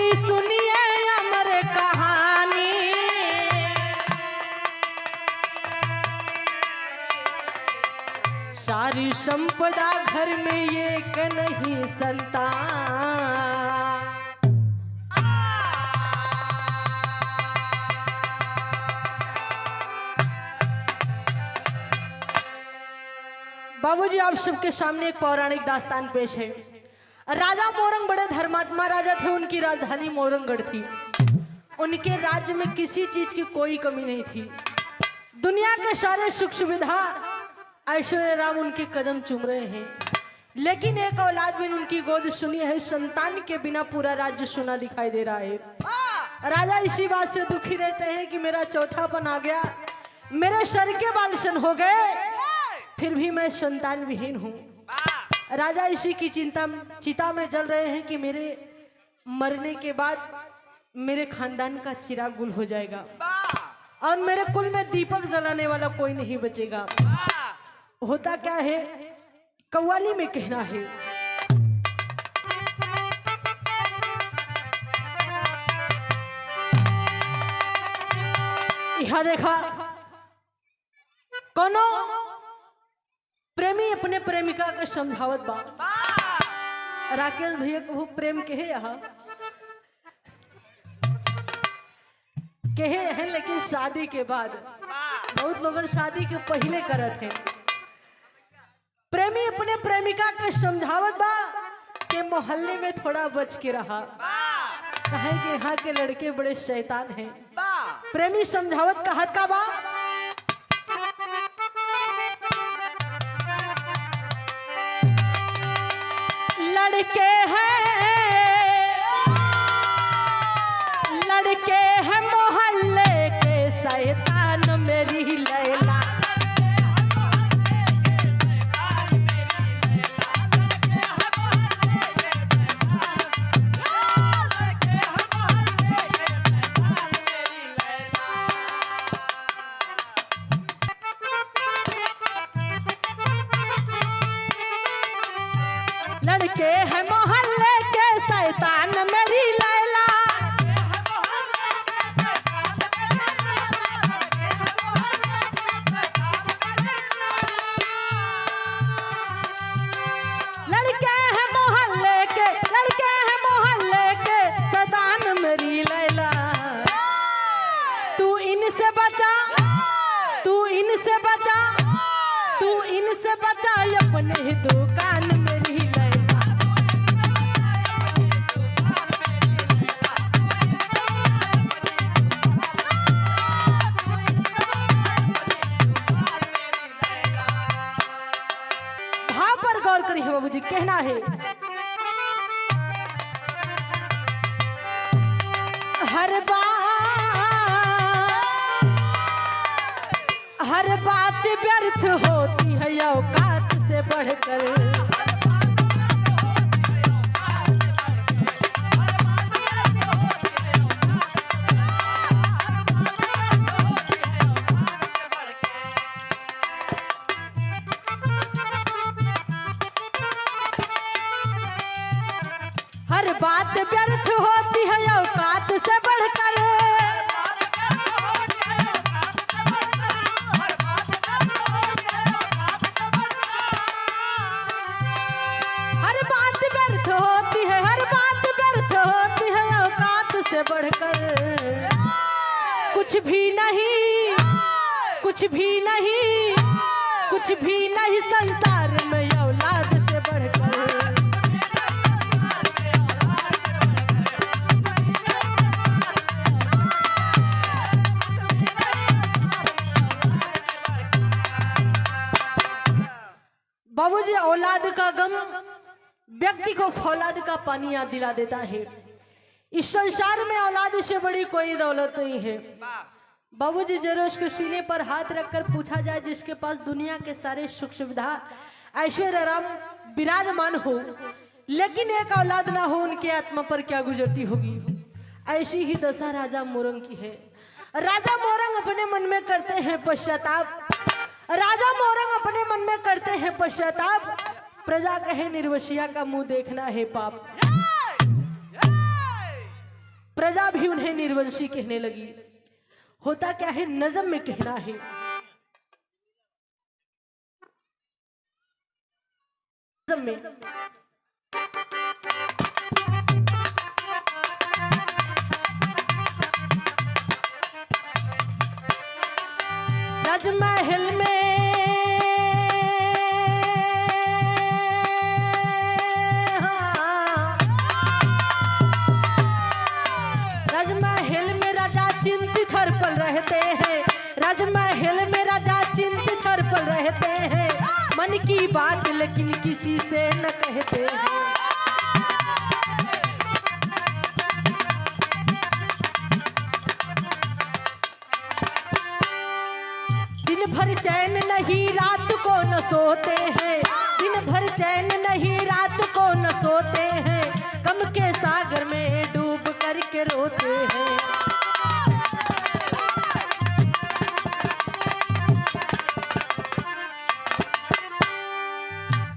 पूरी सुनिए अमर कहानी। सारी संपदा घर में एक नहीं संतान। बाबूजी, आप सबके सामने एक पौराणिक दास्तान पेश है। राजा मोरंग बड़े धर्मात्मा राजा थे। उनकी राजधानी मोरंगगढ़ थी। उनके राज्य में किसी चीज की कोई कमी नहीं थी। दुनिया के सारे सुख सुविधा ऐश्वर्य राम उनके कदम चूम रहे हैं, लेकिन एक औलाद भी उनकी गोद सुनी है। संतान के बिना पूरा राज्य सुना दिखाई दे रहा है। राजा इसी बात से दुखी रहते हैं कि मेरा चौथापन आ गया, मेरे सर के बाल सन हो गए, फिर भी मैं संतान विहीन हूँ। राजा इसी की चिता में जल रहे हैं कि मेरे मरने के बाद मेरे खानदान का चिराग गुल हो जाएगा और मेरे कुल में दीपक जलाने वाला कोई नहीं बचेगा। होता क्या है, कव्वाली में कहना है, यहां देखा कोनो प्रेमी अपने प्रेमिका के समझावत बा। राकेश भैया को प्रेम कहे हैं, लेकिन शादी के बाद बहुत लोग शादी के पहले करत हैं। प्रेमी अपने प्रेमिका के समझावत बा के मोहल्ले में थोड़ा बच के रहा, कहे कि यहाँ के लड़के बड़े शैतान हैं। प्रेमी समझावत का हद का बा, लड़के हैं मोहल्ले के शैतान मेरी लैला। लड़के हैं मोहल्ले के शैतान मेरी लैला। लड़के हैं मोहल्ले के शैतान मेरी लैला। तू इनसे बचा अपने ही दुकान मेरी लैला। भाव पर गौर करिए बाबूजी, कहना है, हर बात व्यर्थ होती है औकात से बढ़कर। हर बात व्यर्थ होती है औकात से बढ़कर। बढ़कर कुछ भी नहीं संसार में औलाद से बढ़कर। बाबूजी, औलाद का गम व्यक्ति को फौलाद का पानी याद दिला देता है। इस संसार में औलाद से बड़ी कोई दौलत नहीं है। बाबूजी, जरूर उसके सीने पर हाथ रखकर पूछा जाए, जिसके पास दुनिया के सारे सुख सुविधा ऐश्वर्य राम विराजमान हो, लेकिन एक औलाद ना हो, उनके आत्मा पर क्या गुजरती होगी। ऐसी ही दशा राजा मोरंग की है। राजा मोरंग अपने मन में करते हैं पश्चाताप। प्रजा कहे निर्वसिया का मुंह देखना है पाप। प्रजा भी उन्हें निर्वंशी कहने लगी। होता क्या है, नज़म में कहना है, नज़म में राजमहल में चिंतित हर पल रहते हैं, राजमहल में राजा चिंतित हर पल रहते हैं, मन की बात लेकिन किसी से न कहते हैं। दिन भर चैन नहीं रात को न सोते हैं, दिन भर चैन नहीं रात को न सोते हैं, गम के सागर में डूब करके रोते हैं।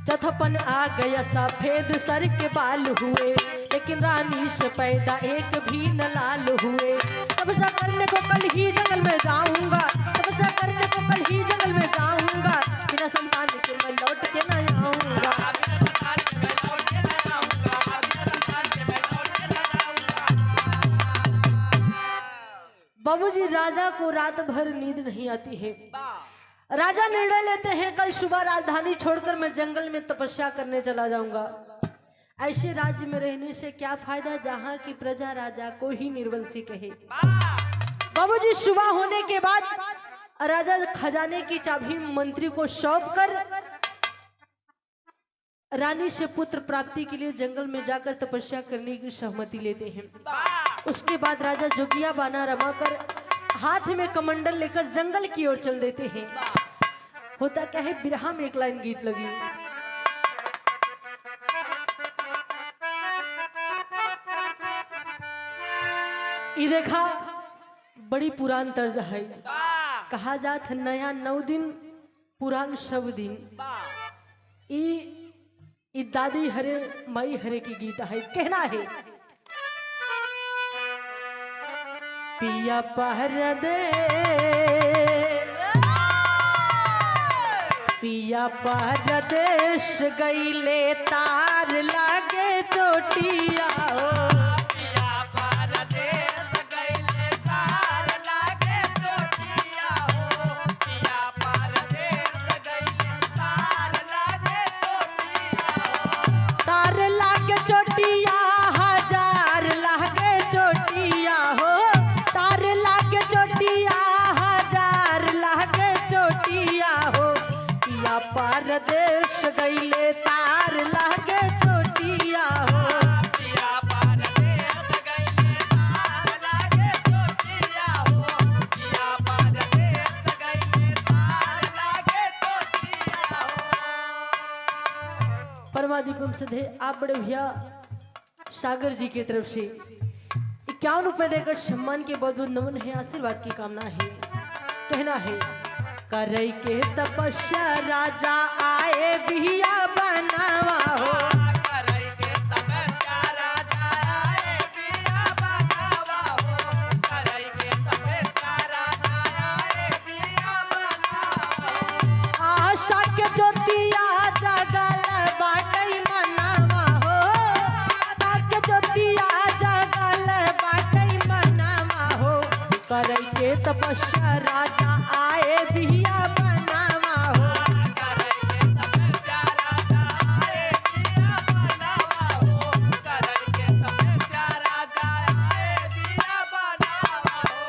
चौथापन आ गया, सफेद सर के बाल हुए, लेकिन रानी से पैदा एक भी न लाल हुए। तपस्या करने को कल ही जंगल में जाऊंगा, तपस्या करने को कल ही जंगल में जाऊंगा, बिना संतान के मैं लौट के न आऊंगा। बाबूजी, राजा को रात भर नींद नहीं आती है। राजा निर्णय लेते हैं, कल सुबह राजधानी छोड़कर मैं जंगल में तपस्या करने चला जाऊंगा। ऐसे राज्य में रहने से क्या फायदा जहां की प्रजा राजा को ही निर्वंशी कहे। बाबूजी, सुबह होने के बाद राजा खजाने की चाबी मंत्री को सौंप कर रानी से पुत्र प्राप्ति के लिए जंगल में जाकर तपस्या करने की सहमति लेते हैं। उसके बाद राजा जोगिया बाना रमाकर हाथ में कमंडल लेकर जंगल की ओर चल देते हैं। होता क्या है, बिरहा में एक लाइन गीत लगी, ये देखा बड़ी पुरान तर्ज है, कहा जात नया 9 दिन पुरान सब दिन। ई दादी हरे माई हरे की गीत है। कहना है, पिया परदेश गईले तार लागे चोटिया हो, पिया परदेश गईले तार लागे चोटिया हो, पिया परदेश गईले तार लागे चोटिया हो, तार लागे चोटिया हजार लागे चोटिया हो, तार लागे चोटिया हजार लागे चोटिया हो, पिया परदेश गईले तार लागे चोटिया हो, पिया परदेश गईले तार लागे चोटिया हो, पिया परदेश गईले तार लागे चोटिया हो। परमादीपम सधे आप बड़े भैया सागर जी की तरफ से 51 रुपए देकर सम्मान के बहुत बहुत नमन है, आशीर्वाद की कामना है। कहना है, करई के तपस्या राजा आए बिया बनावा हो, करई के तपस्या राजा आए बिया बनावा हो, करई के तपस्या राजा आए बिया बनावा हो, आशा के ज्योतिया जगल बाटई मनावा हो, आशा के ज्योतिया जगल बाटई मनावा हो, करई के तपस्या राजा आए बिया बनावा हो, करई के तपस्या राजा आए बिया बनावा हो, करई के तपस्या राजा आए बिया बनावा हो।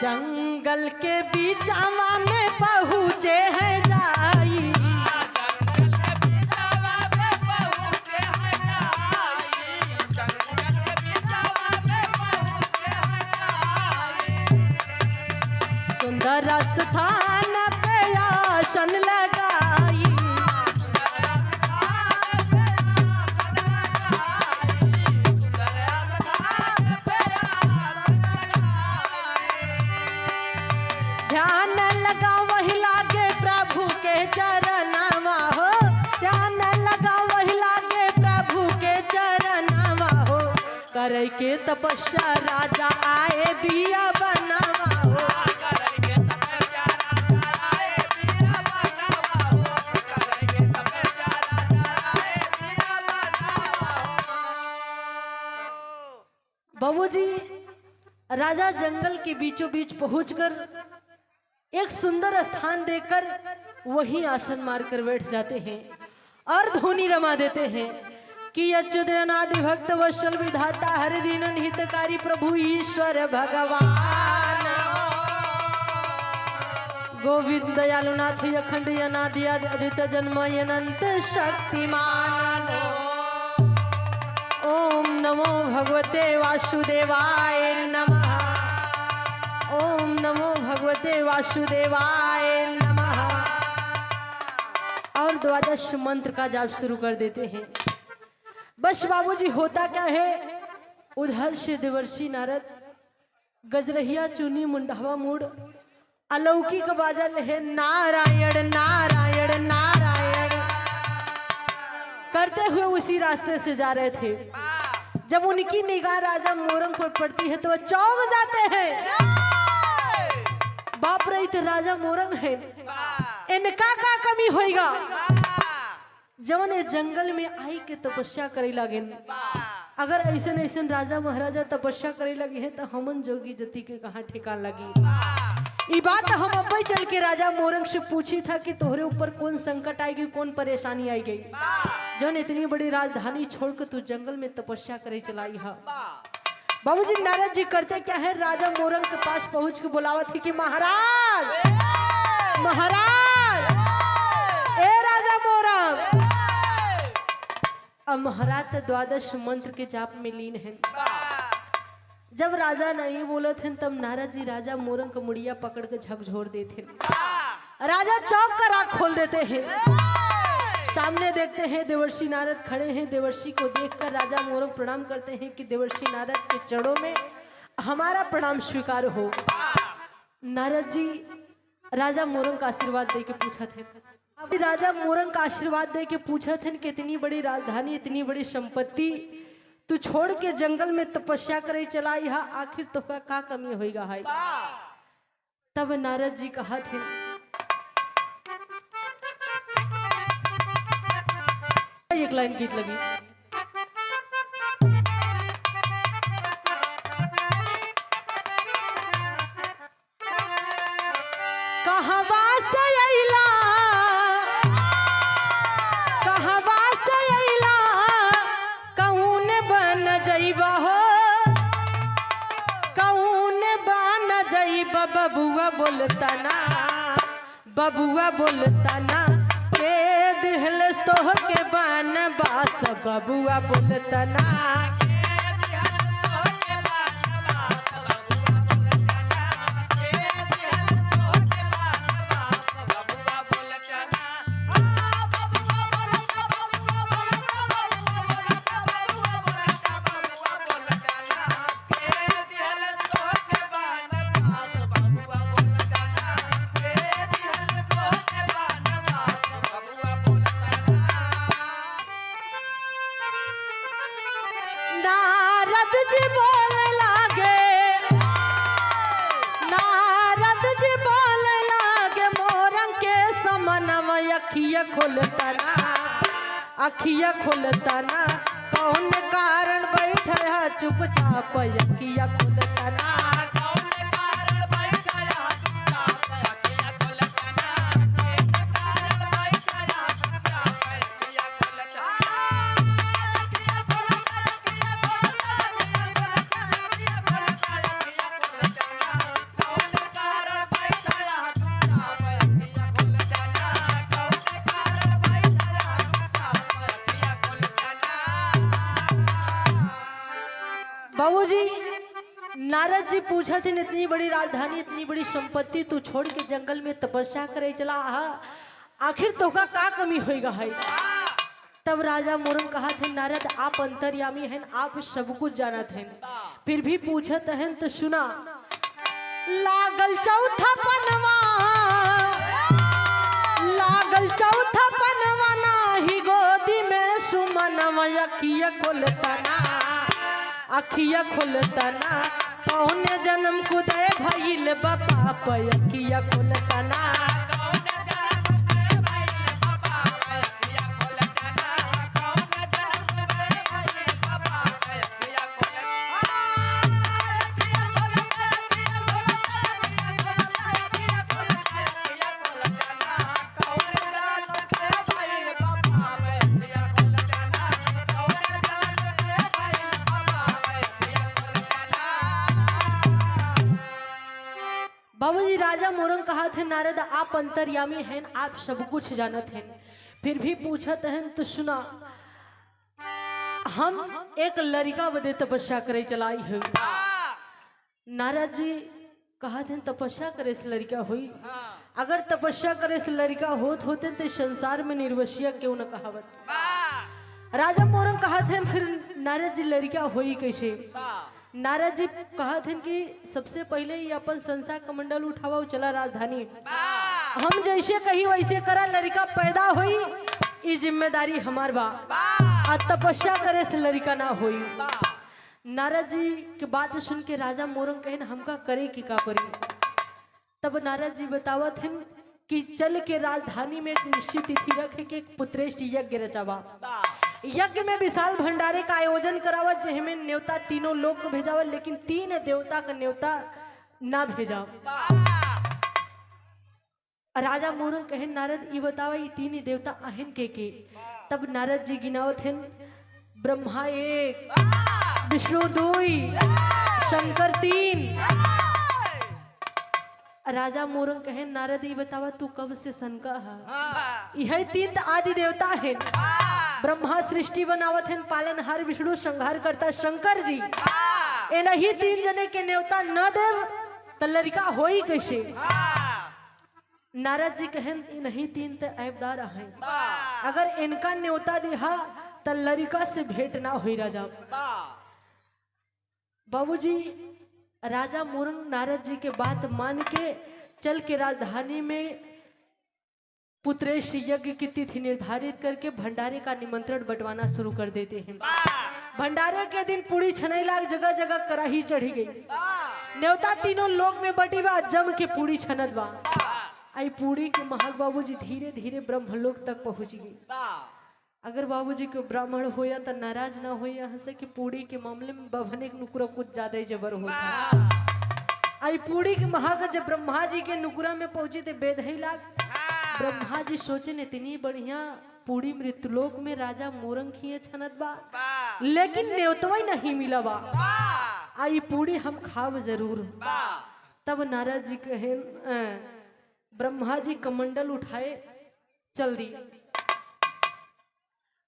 जंगल के बीचावा में पहुँचे हैं जाई, सुंदर स्थान पे आसन लगाई, ध्यान लगा वही लागे प्रभु के चरण तपस्या राजा आए दिया बनावा हो। बाबूजी राजा जंगल के बीचों बीच पहुंचकर एक सुंदर स्थान देखकर वहीं आसन मारकर बैठ जाते हैं और धुनी रमा देते हैं कि अच्युत अनादि भक्त वत्सल विधाता हरि दीनन हितकारी प्रभु ईश्वर भगवान गोविंद दयालुनाथ अखंड अनादि अदित जन्म अनंत शक्तिमान। ओम नमो भगवते वासुदेवाय नमः। ओम नमो भगवते वासुदेवाय नमः। और 12 मंत्र का जाप शुरू कर देते हैं। बस बाबूजी होता क्या है, उधर से देवर्षि नारद गजरहिया चुनी मुंडावा मूड अलौकिक बाजल है नारायण नारायण नारायण करते हुए उसी रास्ते से जा रहे थे। जब उनकी निगाह राजा मोरंग पर पड़ती है तो वह चौंक जाते हैं। बाप रे, तो राजा मोरंग है, इनका का कमी होएगा जवन जंगल में आई के तपस्या करे लगे। अगर ऐसे ऐसे राजा महाराजा तपस्या करे लगे हैं तो हमन जोगी जति के कहाँ ठिकान लगी। ये बात हम अब चल के राजा मोरंग से पूछी था कि तोहरे ऊपर कौन संकट आएगी, कौन परेशानी आई गई जवन इतनी बड़ी राजधानी छोड़कर तू जंगल में तपस्या करे चलाई है। बाबूजी नारद जी करते क्या है, राजा मोरंग के पास पहुंच के बुलावा थी कि महाराज महाराज ए राजा मोरंग। अब महाराज 12 मंत्र के जाप में लीन है। जब राजा नहीं बोले थे तब नारद जी राजा मोरंग का मुड़िया पकड़ के झकझोर देते। राजा चौंक कर आँख खोल देते हैं। सामने देखते हैं देवर्षि नारद खड़े हैं। देवर्षि को देखकर राजा मोरंग प्रणाम करते हैं कि देवर्षि नारद के चरणों में हमारा प्रणाम स्वीकार हो। नारद जी राजा मोरंग का आशीर्वाद दे के पूछा थे। अभी राजा मोरंग का आशीर्वाद दे के पूछा थे कि इतनी बड़ी राजधानी इतनी बड़ी संपत्ति तू छोड़ के जंगल में तपस्या करे चला, यहाँ आखिर तो का कमी होएगा है। तब नारद जी कहा थे, एक लाइन गीत लगी। कहवा से अइला कहवा से अइला कौन बन जइबा हो, कौन बन जइबा बबुआ बोलता ना, बबुआ बोलता ना के दिहल तोह के बन बास, बबुआ बोलता ना अखिया खोलता ना कौन कारण बैठा है चुपचाप, अखिया खोलता ना कौन कारण बैठा है चुपचाप, अखिया खोलता ना कारण बैठा है चुपचाप, अखिया खोलता अखिया खोलता अखिया खोलता अखिया खोलता अखिया खोलता ना कौन कारण बैठा है चुपचाप, अखिया खोलता ना कौन कारण बैठा बाबूजी नारद जी पूछा थे इतनी बड़ी राजधानी इतनी बड़ी संपत्ति तू छोड़ के जंगल में तपस्या करे चला, आखिर तो का कमी होएगा है। तब राजा मोरंग कहा थे नारद आप अंतर्यामी हैं, आप सब कुछ जानत हैं, फिर भी पूछत हैं तो सुना। लागल चौथा पनवा लागल चौथा पनवा नाही गोदी में सुमनवा, अखिया खोलता ना अखिया खोलतना कौन जन्म कुदे भइल बाप अखिया खोलतना बाबूजी राजा मोरंग कहा थे नारद आप अंतर्यामी हैं, आप सब कुछ जानत हैं, फिर भी पूछत हैं तो सुना। हम एक लड़का बदे तपस्या करे चलाई है। नारद जी कहा थे तपस्या करे से लड़का हुई, अगर तपस्या करे से लड़का होते तो संसार में निर्वसिया क्यों न कहावत। राजा मोरंग कहा थे फिर नारद जी लड़का हुई कैसे। नारद जी कहा थे कि सबसे पहले ही अपन संसार कमंडल उठावा चला राजधानी, हम जैसे कही वैसे करा, लड़का पैदा हुई ये जिम्मेदारी हमार बा, और तपस्या करे से लड़का ना हुई। नारद जी के बात सुन के राजा मोरंग कहे हमका करे की का परी। तब नारद जी बतावत हैं कि चल के राजधानी में एक निश्चित तिथि रखे के पुत्रेष्ट यज्ञ रचावा, यज्ञ में विशाल भंडारे का आयोजन करावा, जिसमें न्योता तीनों लोग को भेजावा, लेकिन 3 देवता का न्योता ना भेजा। राजा मोरंग कहे नारद ये बतावा ये 3 देवता आहन के। तब नारद जी गिनावत हैं ब्रह्मा 1, विष्णु 2, शंकर 3। राजा मोरंग कहे नारद ये बतावा तू कब से शंका है। यह 3 आदि देवता है, ब्रह्मा सृष्टि बनावत है, पालनहार विष्णु, संहार करता शंकर जी। नहीं 3 जने के न्योता न देव तो लड़का होई कैसे। नारद जी कहे नहीं 3 तो ऐबदार है, अगर इनका न्योता दिहा तो लड़का से भेंट ना हुई राजा। बाबूजी राजा मोरंग नारद जी के बात मान के चल के राजधानी में पुत्रेष्ट यज्ञ की तिथि निर्धारित करके भंडारे का निमंत्रण बंटवाना शुरू कर देते हैं। भंडारे के दिन पूरी छनई लाग जगह जगह कराही चढ़ी गई, न्योता तीनों लोग में बटी बा, जम के पूरी छनत बा। आई पूरी के महक बाबूजी धीरे धीरे ब्रह्मलोक तक पहुंच गई। अगर बाबूजी को ब्राह्मण होया तो नाराज ना हो, यहाँ से कि पूरी के मामले में बभने के नुकरा कुछ ज्यादा ही जबर होता। आई पूरी के महाक जब ब्रह्मा जी के नुकरा में पहुंचे थे बेदही लाग, ब्रह्मा जी सोचे ने इतनी बढ़िया पूरी मृत्युलोक में राजा मोरंग खिए छनत बा, लेकिन न्योतवा नहीं मिला बा। आई पूरी हम खाव जरूर। तब नारद जी कहे ब्रह्मा जी कमंडल उठाए चल दी।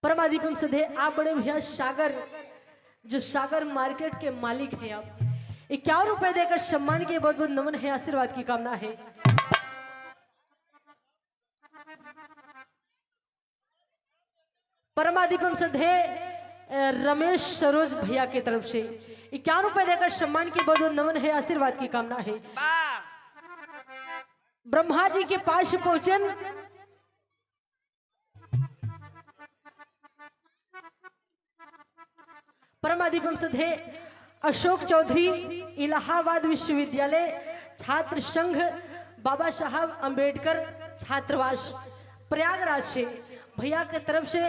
परमाधिपम सधे आप बड़े भैया सागर, जो सागर मार्केट के मालिक है, आप 51 रुपए देकर सम्मान के बहुत बहुत नमन है, आशीर्वाद की कामना है। परमाधिपम सधे रमेश सरोज भैया की तरफ से 51 रुपए देकर सम्मान की बहुत बहुत नमन है, आशीर्वाद की कामना है। ब्रह्मा जी के पास पहुंचन परमाधिपम सधे अशोक चौधरी इलाहाबाद विश्वविद्यालय छात्र संघ बाबा साहब अंबेडकर छात्रावास प्रयागराज से भैया के तरफ से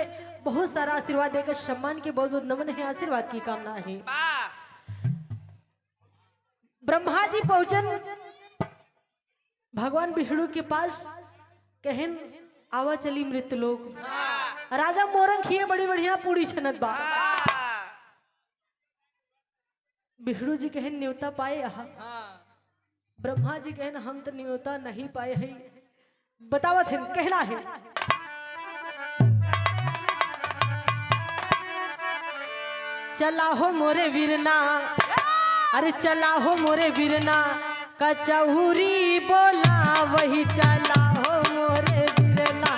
बहुत सारा आशीर्वाद देकर सम्मान के बहुत बहुत नमन है, आशीर्वाद की कामना है। ब्रह्मा जी पहुंचन भगवान विष्णु के पास, कहन आवा चली मृतलोक। राजा मोरंग खिए बड़ी बढ़िया पूरी छनत बा। विष्णु जी कहन न्योता पाए आहा। ब्रह्मा जी कहन हम तो न्योता नहीं पाए है। बतावत है कहना है चला हो मोरे वीरना, अरे चला हो मोरे वीरना, कचौरी बोला वही चला हो मोरे वीरना।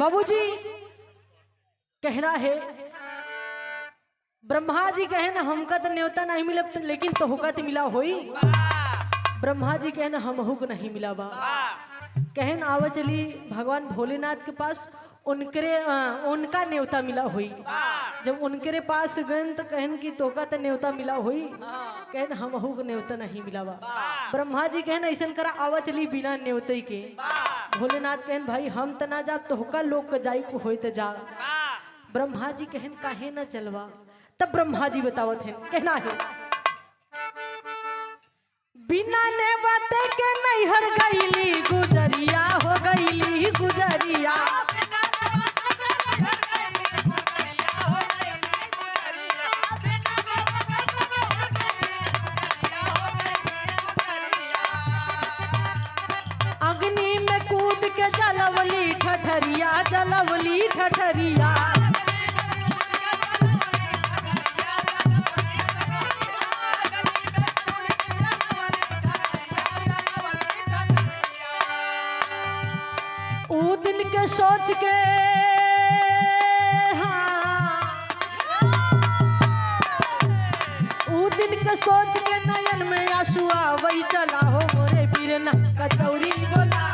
बाबूजी कहना है, ब्रह्मा जी कहन हमका तो न्योता नहीं मिला, लेकिन तोहका तो मिला होई। ब्रह्मा जी कहन हमहू को नहीं मिला बा। कहन आवा चली भगवान भोलेनाथ के पास, उनका न्योता मिला हुई। जब उनके पास गए तो कहन कि तोका तो न्योता मिला हुई, कहन हमहू को न्योता नहीं मिला बा। ब्रह्मा जी कहन ऐसा करा आवा चली बिना न्योते के। भोलेनाथ कहन भाई हम तो ना जा, तोहका लोग के जाई को होई तो जा। ब्रह्मा जी कहन काहे ना चलवा। तब ब्रह्मा जी बतावत हैं, कहना है बिना नेवते के नैहर गईली गुजरिया हो गईली गुजरिया। अग्नि में कूद के जलवली ठठरिया जलवली ठठरिया। दिन के सोच के दिन के सोच के नयन में आंसुआ वही चला हो मोरे बीरना कचौरी बोला।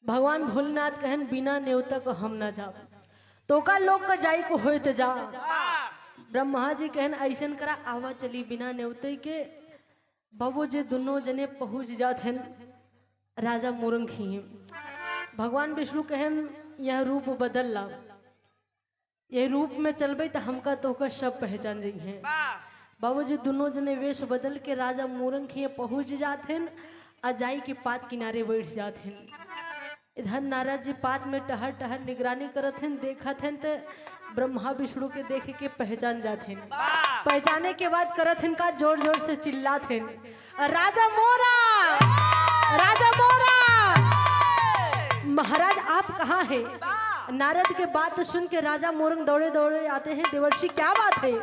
भगवान भोलेनाथ कहन बिना न्योता को हम ना जाओ, तो का लोग का जाई को होए तो जा। ब्रह्मा जी कहन ऐसन करा आवा चली बिना न्योते के। बाबू जी दोनों जने पहुंच जात हैं राजा मोरंग ही। भगवान विष्णु कहन यह रूप बदल ला, ये रूप में चलबे तो हमका तो का सब पहचान रही हैं। बाबू जी दोनों जने वेश बदल के राजा मोरंग ही पहुंच जाते हैं। अजाई के पात किनारे बैठ जाते हैं। इधर नारद जी पात में टहर टहर निगरानी करत हैं, देखत हैं तो ब्रह्मा विष्णु के देख के पहचान जाते हैं। पहचाने के बाद करत हैं का जोर जोर से चिल्लाते हैं, राजा मोरा राजा मोरा, महाराज आप कहाँ हैं। नारद के बात सुन के राजा मोरंग दौड़े दौड़े आते हैं। देवर्षि क्या बात है,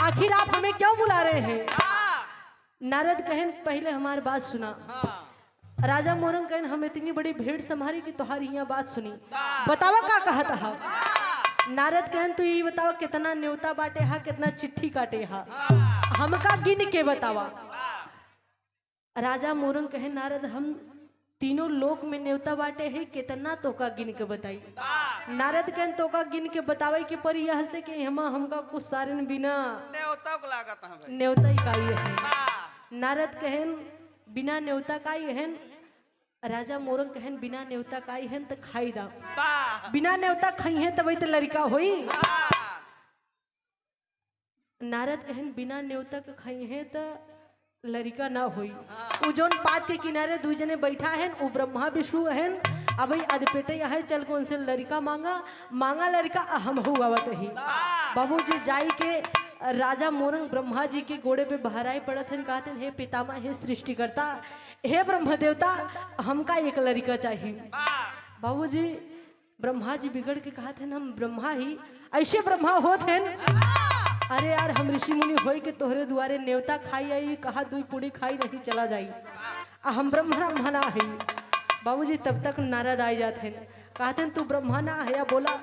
आखिर आप हमें क्यों बुला रहे हैं। नारद कहन पहले हमारी बात सुना। राजा मोरंग कहन हम इतनी बड़ी भीड़ संभारी कि तुम्हारी यहाँ बात सुनी, बतावा का कहा था। नारद कहन तू ये बतावा कितना न्योता बांटे हा, कितना चिट्ठी काटे हा, हमका गिन के बतावा। राजा मोरंग कहन नारद हम तीनों लोक में न्योता बांटे है, कितना तो का गिन के बताई। नारद कहन तो का गिन के बतावे के पर यह से कि हमका कुछ सारे बिना न्योता को लागत है, न्योता ही का है। नारद कहन बिना न्योता का ही है। राजा मोरंग कहन बिना न्योता का ही है तो खाई दा, बिना न्योता खाई है तब तो लड़का होई। नारद कहन बिना न्योता के खाई है तो लड़का ना होई। उ जोन पात के किनारे दू जने बैठा है वो ब्रह्मा विष्णु है। अब अद पेटे है चल कौन से लड़का मांगा लड़का हम हुआवत ही। बाबूजी जाई के राजा मोरंग ब्रह्मा जी के गोड़े पे बहराए पड़त हैं, कहते हैं हे पितामह हे सृष्टिकर्ता हे ब्रह्म देवता हमका एक लड़का चाहिए। बाबूजी ब्रह्मा जी बिगड़ के कहते हैं हम ब्रह्मा ही ऐसे ब्रह्मा होते हैं। अरे यार हम ऋषि मुनि होई के तोहरे दुआरे न्योता खाई आई, कहा दुई पूड़ी खाई नहीं चला जाई, हम ब्रह्मा मना है। बाबूजी तब तक नारद आ जाते हैं, कहते हैं तू ब्रह्मा ना है या बोला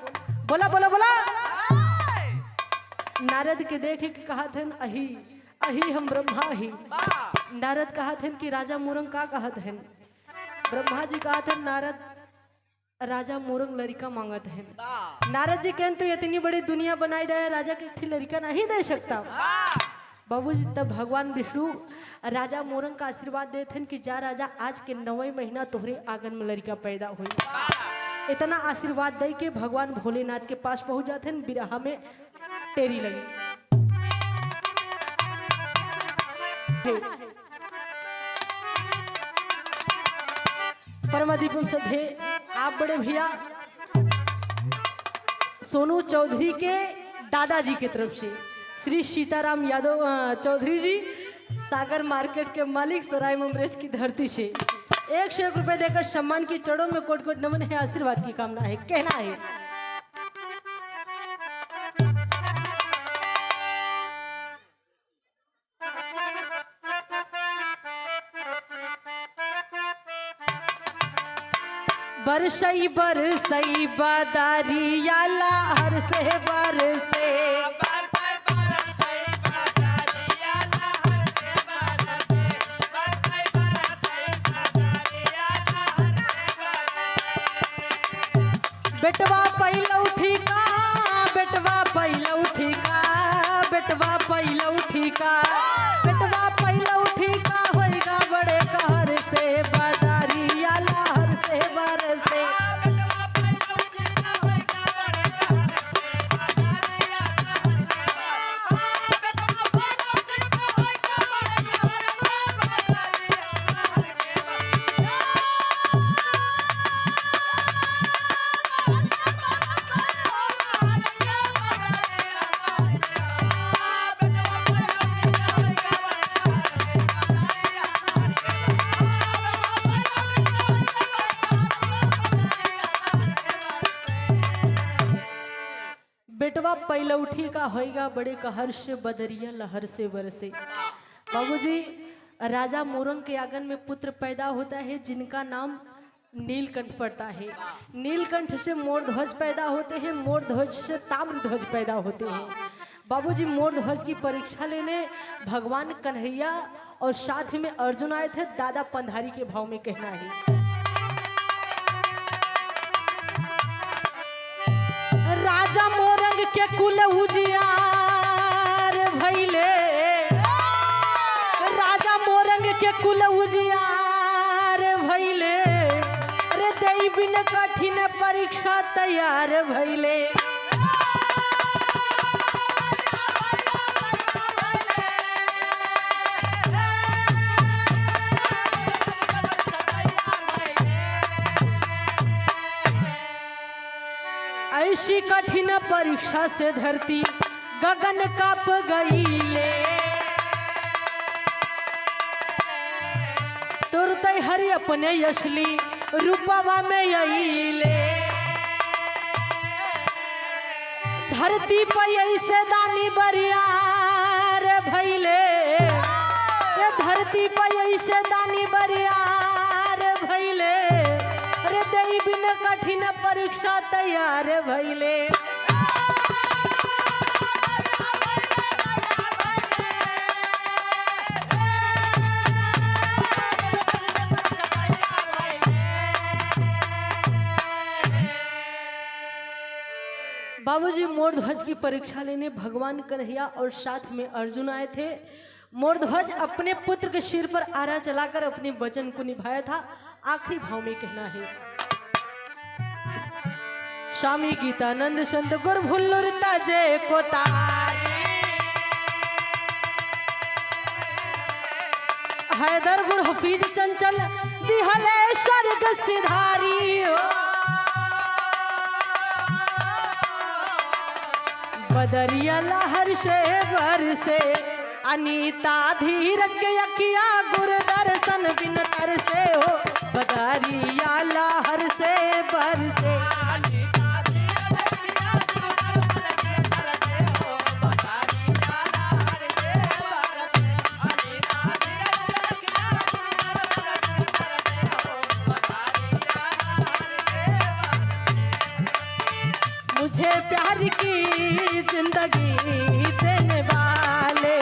बोला बोला बोला। नारद के देखे के कहते हैं अही अही हम ब्रह्मा ही। नारद कहते हैं कि राजा मोरंग का कहते हैं। ब्रह्मा जी कहते हैं नारद राजा मोरंग लड़का मांगत है। नारद जी कहते तो इतनी बड़ी दुनिया बनाई रहे राजा के एक लड़का नहीं दे सकता। बाबूजी तब भगवान विष्णु राजा मोरंग का आशीर्वाद देते हैं कि जा राजा आज के 9वें महीना तोहरे आंगन में लड़का पैदा हुई। इतना आशीर्वाद दे के भगवान भोलेनाथ के पास पहुंच जाते हैं। बिरहा में टेरी लगी। परमादीपम सधे आप बड़े भैया सोनू चौधरी के दादाजी के तरफ से श्री सीताराम यादव चौधरी जी सागर मार्केट के मालिक सराय ममरेज की धरती से 1 से 1 रुपए देकर सम्मान की चढ़ों में कोट कोट नमन है, आशीर्वाद की कामना है, कहना है। बरसई बरसई बादारिया लहर से बरसे, बेटवा पैलौठी का, बेटवा पैलौठी का, बेटवा पैलौठी का, बेटवा पैलौठी का होएगा बड़े कहर से बादारिया लहर से बरसे। बेटवा पैलौठी का होएगा बड़े कहर से बदरिया लहर से बरसे। बाबूजी, राजा मोरंग के आंगन में पुत्र पैदा होता है जिनका नाम नीलकंठ पड़ता है। नीलकंठ से मोरध्वज पैदा होते हैं, मोरध्वज से ताम्रध्वज पैदा होते हैं। बाबूजी, मोरध्वज की परीक्षा लेने भगवान कन्हैया और साथ में अर्जुन आए थे, दादा पंधारी के भाव में कहना है। राजा मोरंग के कुल उजियार भइले, राजा मोरंग के कुल उजियार भइले, रे देई बिन कठिन परीक्षा तैयार भइले। ऐसी कठिन परीक्षा से धरती गगन काप गईले, तुरंत हरि अपने असली रूपवा में आइले। धरती पर ऐसे दानी बरियार भइले, धरती पर ऐसे दानी बरियार भइले, रे देई बिन कठिन परीक्षा तैयार भइले। बाबूजी, मोरध्वज की परीक्षा लेने भगवान कन्हैया और साथ में अर्जुन आए थे। मोरध्वज अपने पुत्र के सिर पर आरा चलाकर अपने वचन को निभाया था। आखिरी भाव में कहना है। स्वामी गीतानंद संत गुर भुल्लुरता जय को तारी, हैदर गुर हफीज चंचल दिहले स्वर्ग सिधारी। बदरिया लहर से बरसे, अनीता धीरज के यकिया गुर दर्शन बिन तरसे हो। बदरिया लहर से बरसे, मुझे प्यार की जिंदगी देने वाले,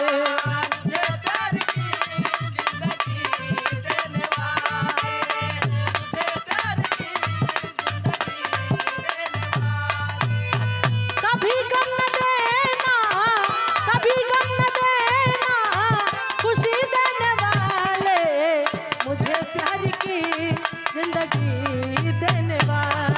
कभी गम न देना, कभी गम न देना, खुशी देने वाले, मुझे प्यार की जिंदगी देने वाले।